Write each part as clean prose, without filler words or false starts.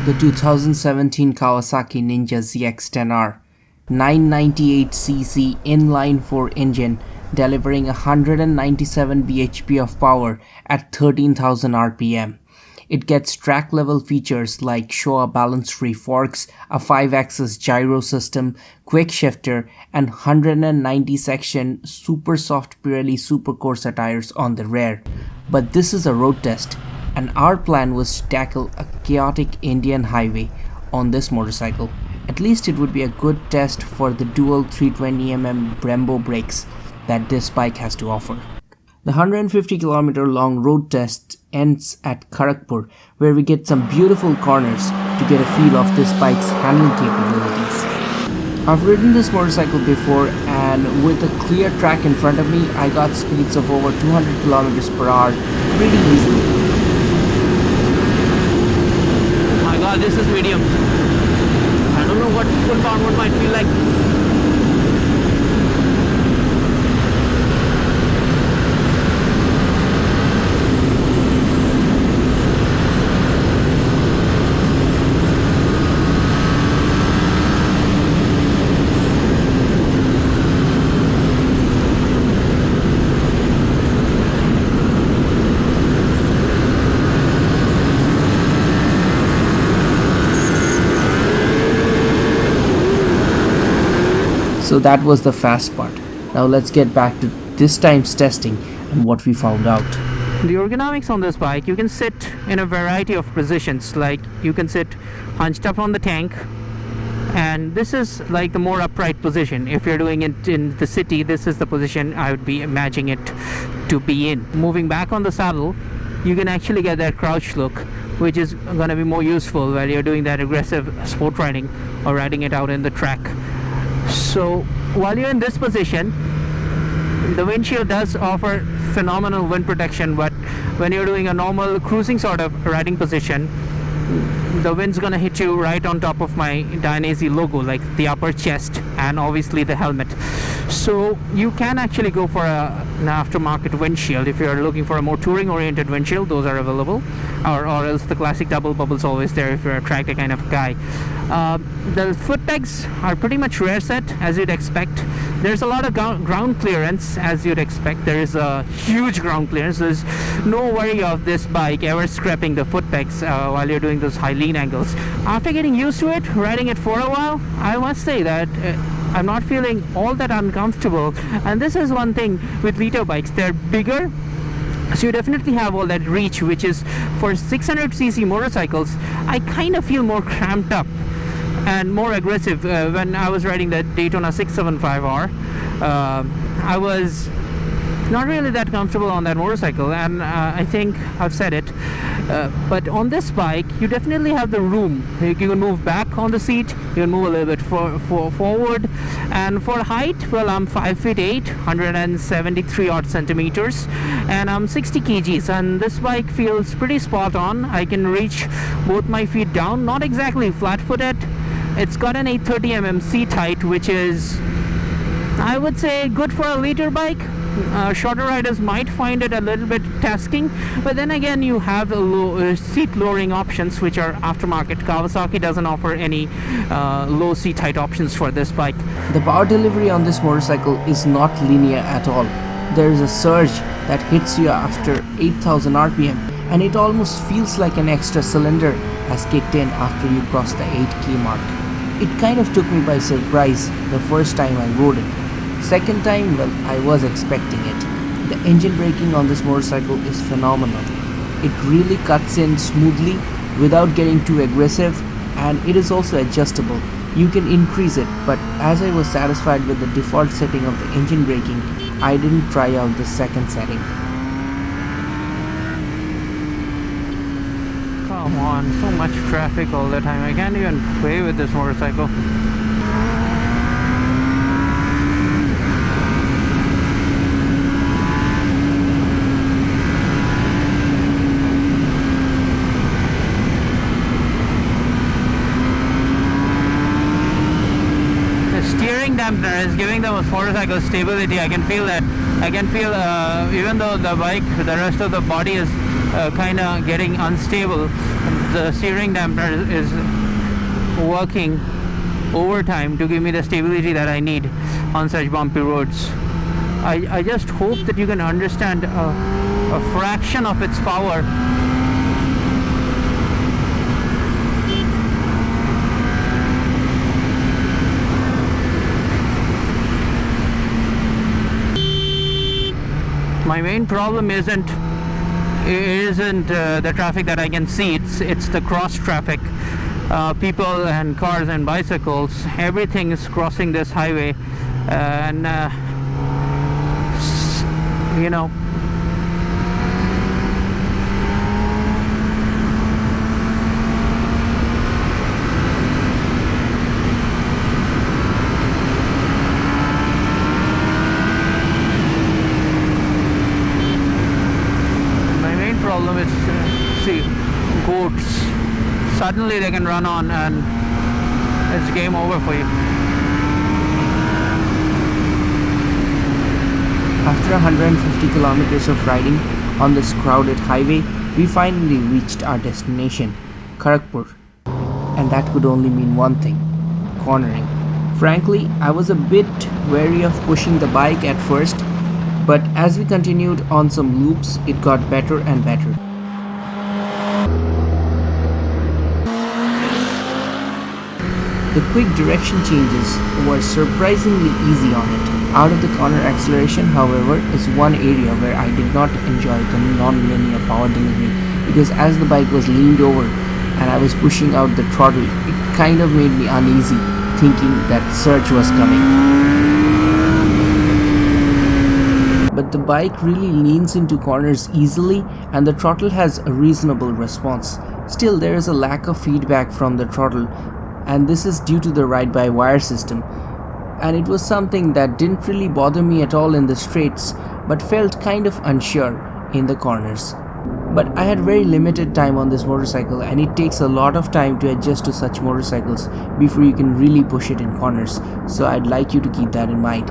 the 2017 Kawasaki Ninja ZX10R, 998cc inline-four engine delivering 197 bhp of power at 13,000 rpm. It gets track-level features like Showa balance-free forks, a 5-axis gyro system, quick shifter, and 190-section super soft Pirelli Super Corsa tires on the rear. But this is a road test, and our plan was to tackle a chaotic Indian highway on this motorcycle. At least it would be a good test for the dual 320mm Brembo brakes that this bike has to offer. The 150km long road test ends at Kharagapur, where we get some beautiful corners to get a feel of this bike's handling capabilities. I've ridden this motorcycle before, and with a clear track in front of me, I got speeds of over 200km/h pretty easily. Oh my god, this is medium. I don't know what full power mode might feel like. So that was the fast part. Now let's get back to this time's testing and what we found out. The ergonomics on this bike, you can sit in a variety of positions. Like you can sit hunched up on the tank, and this is like the more upright position. If you're doing it in the city, this is the position I would be imagining it to be in. Moving back on the saddle, you can actually get that crouch look, which is going to be more useful while you're doing that aggressive sport riding or riding it out in the track. So while you're in this position, the windshield does offer phenomenal wind protection, but when you're doing a normal cruising sort of riding position, the wind's gonna hit you right on top of my Dainese logo, like the upper chest and obviously the helmet. So you can actually go for an aftermarket windshield if you're looking for a more touring oriented windshield. Those are available, or else the classic double bubble's always there if you're a tractor kind of guy. The foot pegs are pretty much rear set, as you'd expect. There's a lot of ground clearance, as you'd expect. There is a huge ground clearance. There's no worry of this bike ever scraping the foot pegs while you're doing those high lean angles. After getting used to it, riding it for a while, I must say that I'm not feeling all that uncomfortable. And this is one thing with liter bikes, they're bigger, so you definitely have all that reach, which is for 600cc motorcycles. I kind of feel more cramped up and more aggressive. When I was riding the Daytona 675R, I was not really that comfortable on that motorcycle, and I think I've said it, but on this bike you definitely have the room. You can move back on the seat, you can move a little bit forward, and for height, well, I'm 5'8", 173 odd centimeters, and I'm 60 kgs, and this bike feels pretty spot on. I can reach both my feet down, not exactly flat-footed. It's got an 830mm seat height, which is, I would say, good for a liter bike. Shorter riders might find it a little bit tasking, but then again, you have seat lowering options, which are aftermarket. Kawasaki doesn't offer any low seat height options for this bike. The power delivery on this motorcycle is not linear at all. There is a surge that hits you after 8,000 rpm, and it almost feels like an extra cylinder has kicked in after you cross the 8k mark. It kind of took me by surprise the first time I rode it. Second time, well, I was expecting it. The engine braking on this motorcycle is phenomenal. It really cuts in smoothly without getting too aggressive, and it is also adjustable. You can increase it, but as I was satisfied with the default setting of the engine braking, I didn't try out the second setting. Come on, so much traffic all the time. I can't even play with this motorcycle. Dampener is giving the motorcycle stability. I can feel that. I can feel even though the bike, the rest of the body is kind of getting unstable, the steering dampener is working overtime to give me the stability that I need on such bumpy roads. I just hope that you can understand a fraction of its power. My main problem isn't the traffic that I can see. It's the cross traffic. People and cars and bicycles, everything is crossing this highway, and you know, my main problem is see, goats. Suddenly they can run on and it's game over for you. After 150 kilometers of riding on this crowded highway, we finally reached our destination, Kharagapur. And that could only mean one thing: cornering. Frankly, I was a bit wary of pushing the bike at first, but as we continued on some loops, it got better and better. The quick direction changes were surprisingly easy on it. Out of the corner acceleration, however, is one area where I did not enjoy the non-linear power delivery, because as the bike was leaned over and I was pushing out the throttle, it kind of made me uneasy, thinking that surge was coming. But the bike really leans into corners easily and the throttle has a reasonable response. Still, there is a lack of feedback from the throttle, and this is due to the ride-by-wire system, and it was something that didn't really bother me at all in the straights, but felt kind of unsure in the corners. But I had very limited time on this motorcycle, and it takes a lot of time to adjust to such motorcycles before you can really push it in corners, so I'd like you to keep that in mind.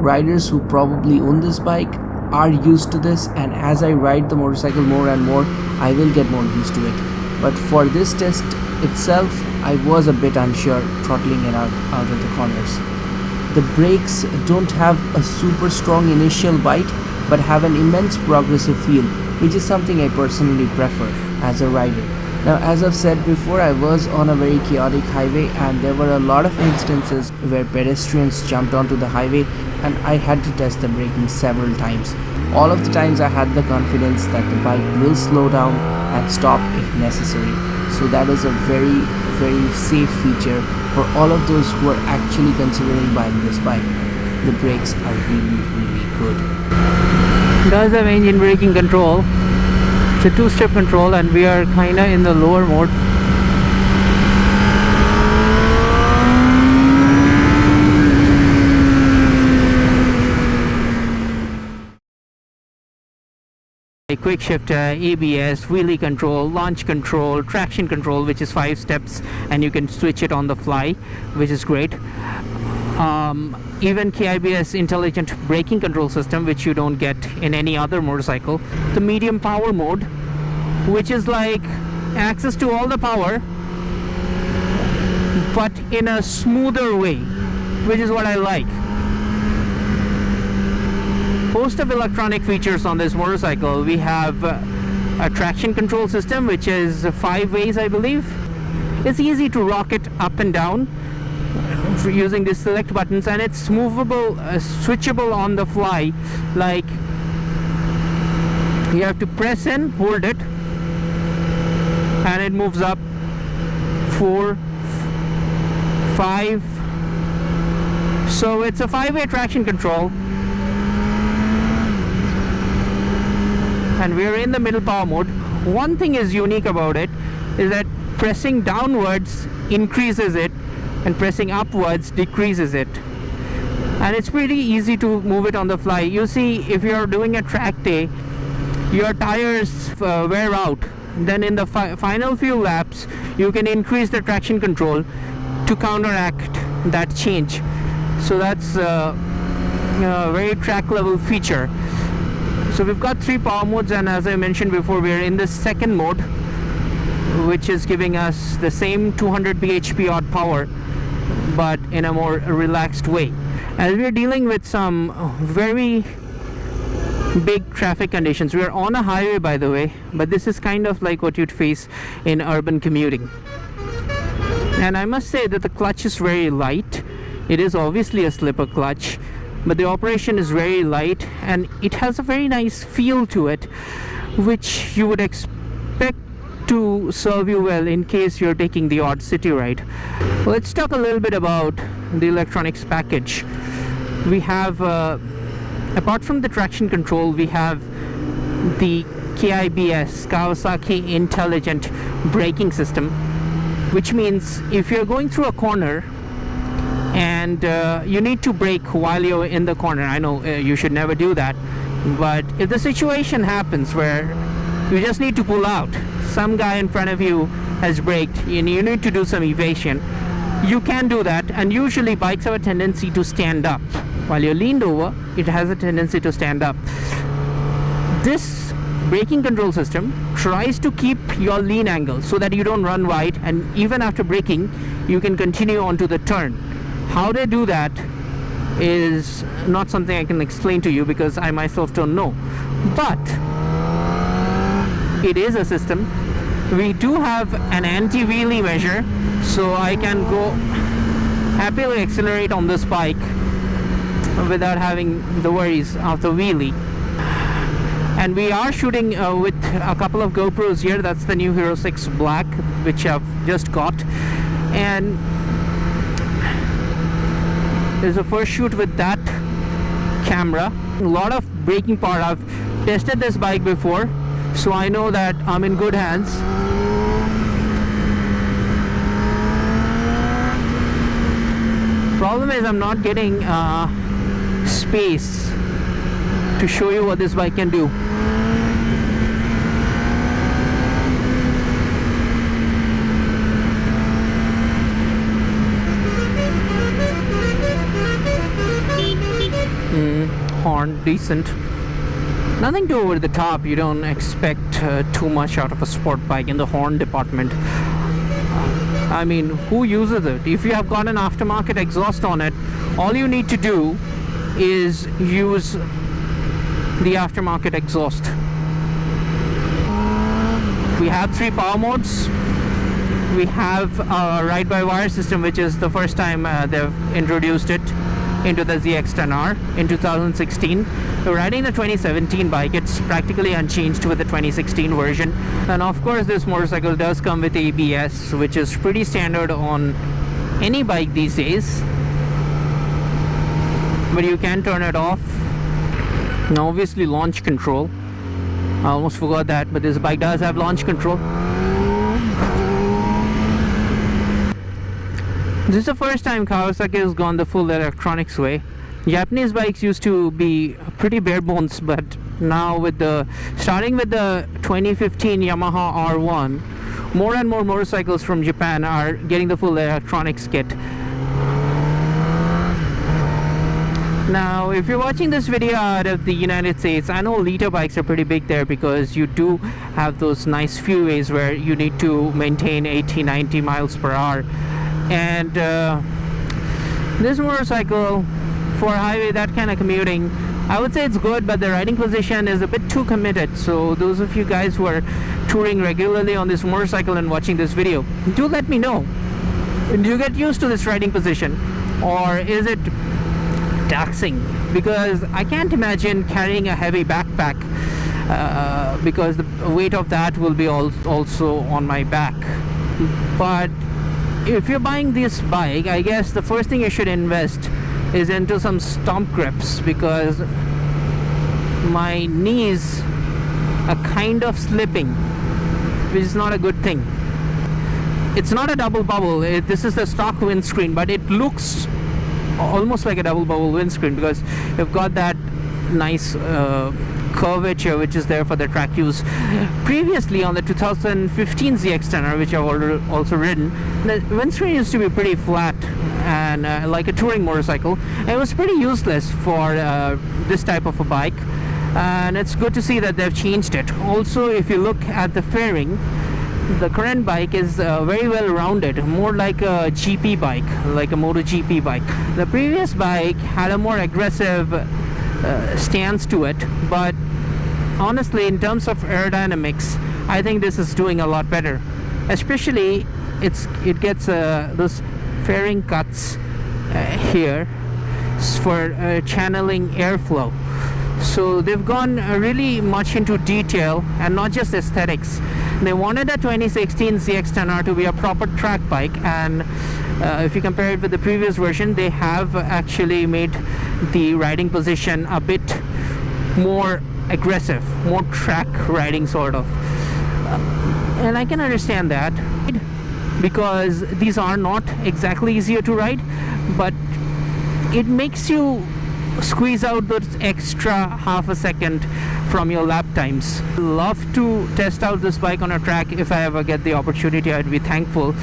Riders who probably own this bike are used to this, and as I ride the motorcycle more and more, I will get more used to it. But for this test itself, I was a bit unsure throttling it out of the corners. The brakes don't have a super strong initial bite, but have an immense progressive feel, which is something I personally prefer as a rider. Now, as I've said before, I was on a very chaotic highway and there were a lot of instances where pedestrians jumped onto the highway and I had to test the braking several times. All of the times I had the confidence that the bike will slow down and stop if necessary. So that is a very, very safe feature for all of those who are actually considering buying this bike. The brakes are really, really good. It does have engine braking control. It's a two-step control and we are kinda in the lower mode. A quick shifter, ABS, wheelie control, launch control, traction control, which is 5 steps and you can switch it on the fly, which is great. Even KIBS intelligent braking control system, which you don't get in any other motorcycle. The medium power mode, which is like access to all the power but in a smoother way, which is what I like. Host of electronic features on this motorcycle. We have a traction control system, which is 5 ways, I believe. It's easy to rock it up and down using the select buttons, and it's movable, switchable on the fly. Like, you have to press in, hold it, and it moves up 4, 5. So it's a 5-way traction control. And we're in the middle power mode. One thing is unique about it is that pressing downwards increases it and pressing upwards decreases it, and it's pretty easy to move it on the fly. You see, if you're doing a track day, your tires wear out, then in the final few laps you can increase the traction control to counteract that change. So that's a very track level feature. So we've got 3 power modes, and as I mentioned before, we're in the second mode, which is giving us the same 200 bhp odd power, but in a more relaxed way. As we're dealing with some very big traffic conditions, we are on a highway by the way, but this is kind of like what you'd face in urban commuting. And I must say that the clutch is very light. It is obviously a slipper clutch, but the operation is very light and it has a very nice feel to it, which you would expect to serve you well in case you're taking the odd city ride. Let's talk a little bit about the electronics package. We have apart from the traction control, we have the KIBS, Kawasaki Intelligent Braking System, which means if you're going through a corner and you need to brake while you're in the corner, I know you should never do that, but if the situation happens where you just need to pull out, some guy in front of you has braked and you need to do some evasion, you can do that. And usually bikes have a tendency to stand up. While you're leaned over, it has a tendency to stand up. This braking control system tries to keep your lean angle so that you don't run wide, and even after braking you can continue onto the turn. How they do that is not something I can explain to you because I myself don't know, but it is a system. We do have an anti-wheelie measure, so I can go happily accelerate on this bike without having the worries of the wheelie. And we are shooting with a couple of GoPros here. That's the new Hero 6 Black, which I've just got, and there's a first shoot with that camera. A lot of braking power. I've tested this bike before, so I know that I'm in good hands. Problem is I'm not getting space to show you what this bike can do. Horn, decent. Nothing too over the top. You don't expect too much out of a sport bike in the horn department. I mean, who uses it? If you have got an aftermarket exhaust on it, all you need to do is use the aftermarket exhaust. We have 3 power modes. We have a ride-by-wire system, which is the first time they've introduced it into the ZX10R in 2016. We're riding the 2017 bike. It's practically unchanged with the 2016 version. And of course this motorcycle does come with ABS, which is pretty standard on any bike these days, but you can turn it off. Now obviously launch control, I almost forgot that, but this bike does have launch control. This is the first time Kawasaki has gone the full electronics way. Japanese bikes used to be pretty bare bones, but now with starting with the 2015 Yamaha R1, more and more motorcycles from Japan are getting the full electronics kit. Now if you're watching this video out of the United States, I know liter bikes are pretty big there because you do have those nice freeways where you need to maintain 80-90 miles per hour. And this motorcycle for highway, that kind of commuting, I would say it's good, but the riding position is a bit too committed. So those of you guys who are touring regularly on this motorcycle and watching this video, do let me know. Do you get used to this riding position, or is it taxing? Because I can't imagine carrying a heavy backpack because the weight of that will be also on my back. But if you're buying this bike, I guess the first thing you should invest is into some stomp grips, because my knees are kind of slipping, which is not a good thing. It's not a double bubble. This is the stock windscreen, but it looks almost like a double bubble windscreen because you've got that nice curvature which is there for the track use. Previously on the 2015 ZX10R, which I've also ridden, the windscreen used to be pretty flat and like a touring motorcycle. It was pretty useless for this type of a bike, and it's good to see that they've changed it. Also, if you look at the fairing, the current bike is very well rounded, more like a GP bike, like a MotoGP bike. The previous bike had a more aggressive stance to it, but honestly, in terms of aerodynamics, I think this is doing a lot better. Especially, it gets those fairing cuts here for channeling airflow. So they've gone really much into detail and not just aesthetics. They wanted a 2016 ZX10R to be a proper track bike, and if you compare it with the previous version, they have actually made the riding position a bit more aggressive, more track riding sort of. And I can understand that, because these are not exactly easier to ride, but it makes you squeeze out those extra half a second from your lap times. Love to test out this bike on a track. If I ever get the opportunity, I'd be thankful,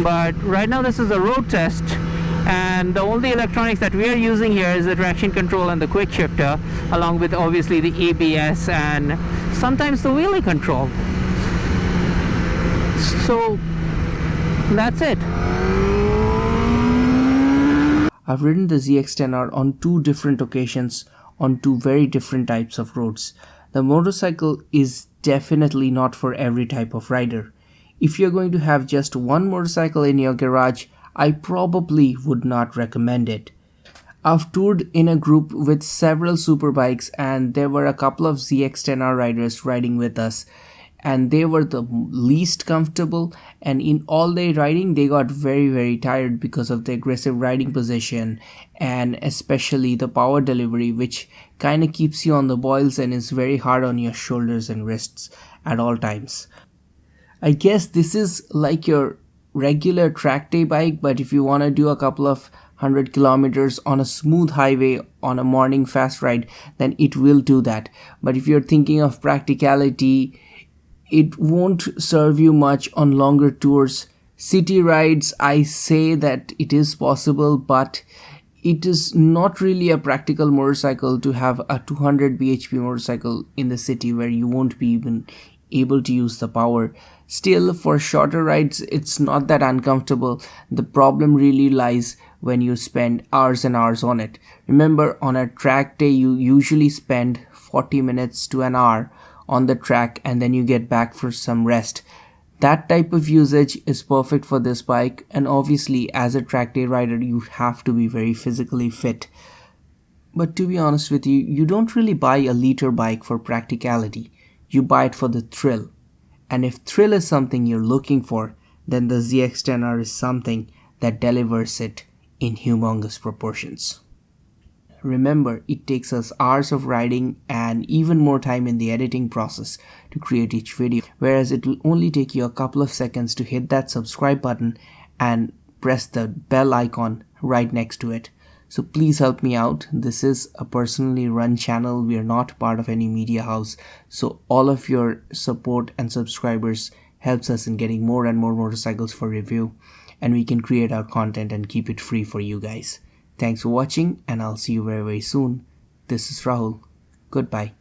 but right now this is a road test, and the only electronics that we are using here is the traction control and the quick shifter, along with obviously the ABS and sometimes the wheelie control. So that's it. I've ridden the ZX10R on 2 different occasions on 2 very different types of roads. The motorcycle is definitely not for every type of rider. If you're going to have just one motorcycle in your garage, I probably would not recommend it. I've toured in a group with several superbikes, and there were a couple of ZX10R riders riding with us, and they were the least comfortable, and in all day riding they got very tired because of the aggressive riding position, and especially the power delivery, which kind of keeps you on the boils and is very hard on your shoulders and wrists at all times. I guess this is like your regular track day bike, but if you want to do a couple of 100 kilometers on a smooth highway on a morning fast ride, then it will do that. But if you're thinking of practicality, it won't serve you much on longer tours. City rides, I say that it is possible, but it is not really a practical motorcycle to have a 200 bhp motorcycle in the city where you won't be even able to use the power. Still, for shorter rides, it's not that uncomfortable. The problem really lies when you spend hours and hours on it. Remember, on a track day, you usually spend 40 minutes to an hour on the track, and then you get back for some rest. That type of usage is perfect for this bike, and obviously as a track day rider you have to be very physically fit. But to be honest with you, you don't really buy a liter bike for practicality. You buy it for the thrill. And if thrill is something you're looking for, then the ZX10R is something that delivers it in humongous proportions. Remember, it takes us hours of riding and even more time in the editing process to create each video, whereas it will only take you a couple of seconds to hit that subscribe button and press the bell icon right next to it. So please help me out. This is a personally run channel. We are not part of any media house, so all of your support and subscribers helps us in getting more and more motorcycles for review, and we can create our content and keep it free for you guys. Thanks for watching, and I'll see you very soon. This is Rahul. Goodbye.